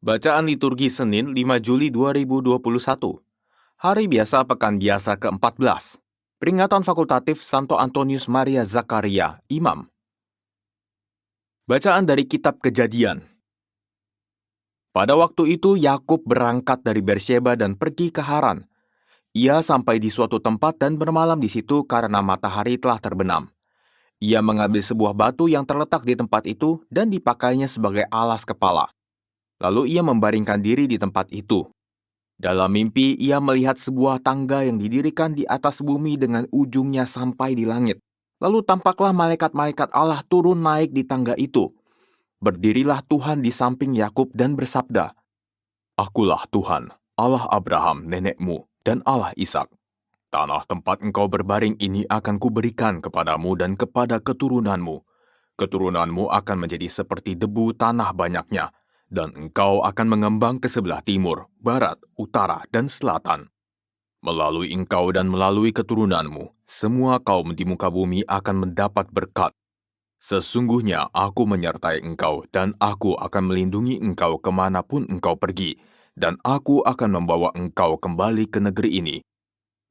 Bacaan liturgi Senin 5 Juli 2021. Hari biasa pekan biasa ke-14. Peringatan fakultatif Santo Antonius Maria Zakaria, Imam. Bacaan dari Kitab Kejadian. Pada waktu itu Yakub berangkat dari Beersheba dan pergi ke Haran. Ia sampai di suatu tempat dan bermalam di situ karena matahari telah terbenam. Ia mengambil sebuah batu yang terletak di tempat itu dan dipakainya sebagai alas kepala. Lalu ia membaringkan diri di tempat itu. Dalam mimpi, ia melihat sebuah tangga yang didirikan di atas bumi dengan ujungnya sampai di langit. Lalu tampaklah malaikat-malaikat Allah turun naik di tangga itu. Berdirilah Tuhan di samping Yakub dan bersabda, "Akulah Tuhan, Allah Abraham nenekmu, dan Allah Ishak. Tanah tempat engkau berbaring ini akan kuberikan kepadamu dan kepada keturunanmu. Keturunanmu akan menjadi seperti debu tanah banyaknya, dan engkau akan mengembang ke sebelah timur, barat, utara, dan selatan. Melalui engkau dan melalui keturunanmu, semua kaum di muka bumi akan mendapat berkat. Sesungguhnya aku menyertai engkau, dan aku akan melindungi engkau kemanapun engkau pergi, dan aku akan membawa engkau kembali ke negeri ini.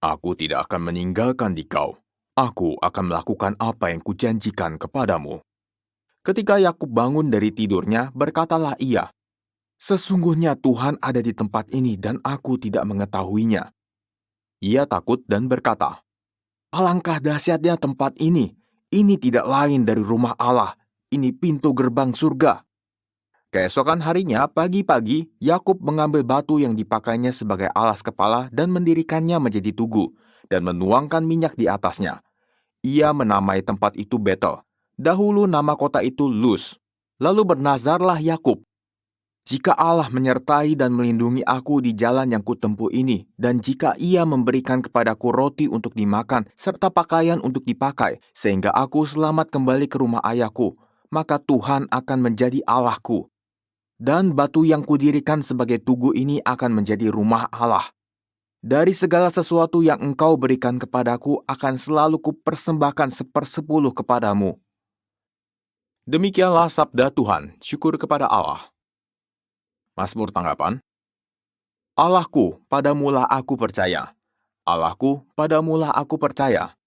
Aku tidak akan meninggalkan dikau. Aku akan melakukan apa yang kujanjikan kepadamu." Ketika Yakub bangun dari tidurnya, berkatalah ia, "Sesungguhnya Tuhan ada di tempat ini dan aku tidak mengetahuinya." Ia takut dan berkata, "Alangkah dahsyatnya tempat ini. Ini tidak lain dari rumah Allah. Ini pintu gerbang surga." Keesokan harinya, pagi-pagi, Yakub mengambil batu yang dipakainya sebagai alas kepala dan mendirikannya menjadi tugu, dan menuangkan minyak di atasnya. Ia menamai tempat itu Betel. Dahulu nama kota itu Luz. Lalu bernazarlah Yakub, "Jika Allah menyertai dan melindungi aku di jalan yang kutempuh ini, dan jika ia memberikan kepadaku roti untuk dimakan, serta pakaian untuk dipakai, sehingga aku selamat kembali ke rumah ayahku, maka Tuhan akan menjadi Allahku. Dan batu yang kudirikan sebagai tugu ini akan menjadi rumah Allah. Dari segala sesuatu yang engkau berikan kepadaku akan selalu kupersembahkan 1/10 kepadamu." Demikianlah sabda Tuhan, syukur kepada Allah. Mazmur tanggapan. Allahku, padamulah aku percaya. Allahku, padamulah aku percaya.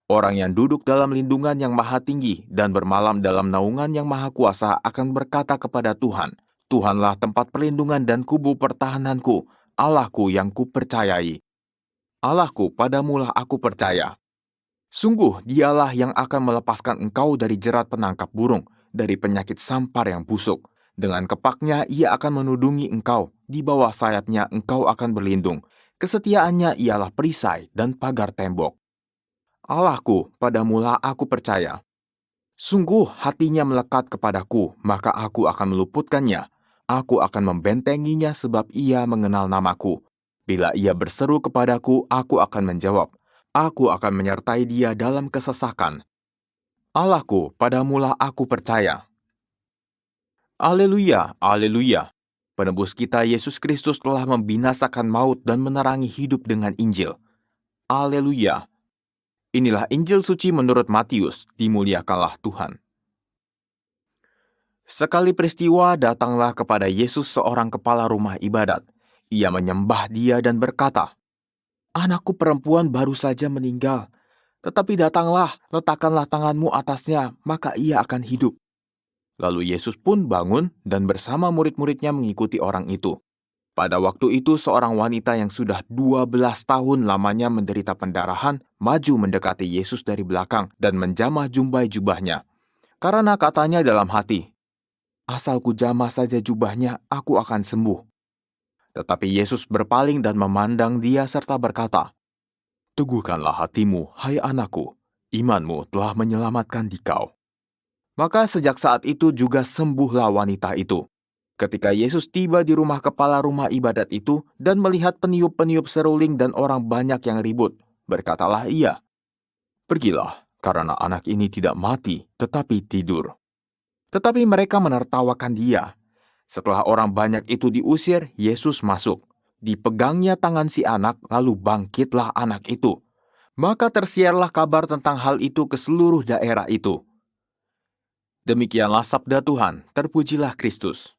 Orang yang duduk dalam lindungan yang maha tinggi dan bermalam dalam naungan yang maha kuasa akan berkata kepada Tuhan, "Tuhanlah tempat perlindungan dan kubu pertahananku, Allahku yang kupercayai." Allahku, padamulah aku percaya. Sungguh dialah yang akan melepaskan engkau dari jerat penangkap burung, dari penyakit sampar yang busuk. Dengan kepaknya ia akan menudungi engkau, di bawah sayapnya engkau akan berlindung. Kesetiaannya ialah perisai dan pagar tembok. Allahku, padamulah aku percaya. Sungguh hatinya melekat kepadaku, maka aku akan meluputkannya. Aku akan membentenginya sebab ia mengenal namaku. Bila ia berseru kepadaku, aku akan menjawab. Aku akan menyertai dia dalam kesesakan. Allahku, padamulah aku percaya. Haleluya, haleluya. Penebus kita Yesus Kristus telah membinasakan maut dan menerangi hidup dengan Injil. Haleluya. Inilah Injil suci menurut Matius, dimuliakanlah Tuhan. Sekali peristiwa datanglah kepada Yesus seorang kepala rumah ibadat. Ia menyembah dia dan berkata, "Anakku perempuan baru saja meninggal, tetapi datanglah, letakkanlah tanganmu atasnya, maka ia akan hidup." Lalu Yesus pun bangun dan bersama murid-muridnya mengikuti orang itu. Pada waktu itu seorang wanita yang sudah 12 tahun lamanya menderita pendarahan maju mendekati Yesus dari belakang dan menjamah jumbai jubahnya. Karena katanya dalam hati, "Asal ku jamah saja jubahnya, aku akan sembuh." Tetapi Yesus berpaling dan memandang dia serta berkata, "Teguhkanlah hatimu, hai anakku, imanmu telah menyelamatkan dikau." Maka sejak saat itu juga sembuhlah wanita itu. Ketika Yesus tiba di rumah kepala rumah ibadat itu dan melihat peniup-peniup seruling dan orang banyak yang ribut, berkatalah ia, "Pergilah, karena anak ini tidak mati, tetapi tidur." Tetapi mereka menertawakan dia. Setelah orang banyak itu diusir, Yesus masuk. Dipegangnya tangan si anak, lalu bangkitlah anak itu. Maka tersiarlah kabar tentang hal itu ke seluruh daerah itu. Demikianlah sabda Tuhan, terpujilah Kristus.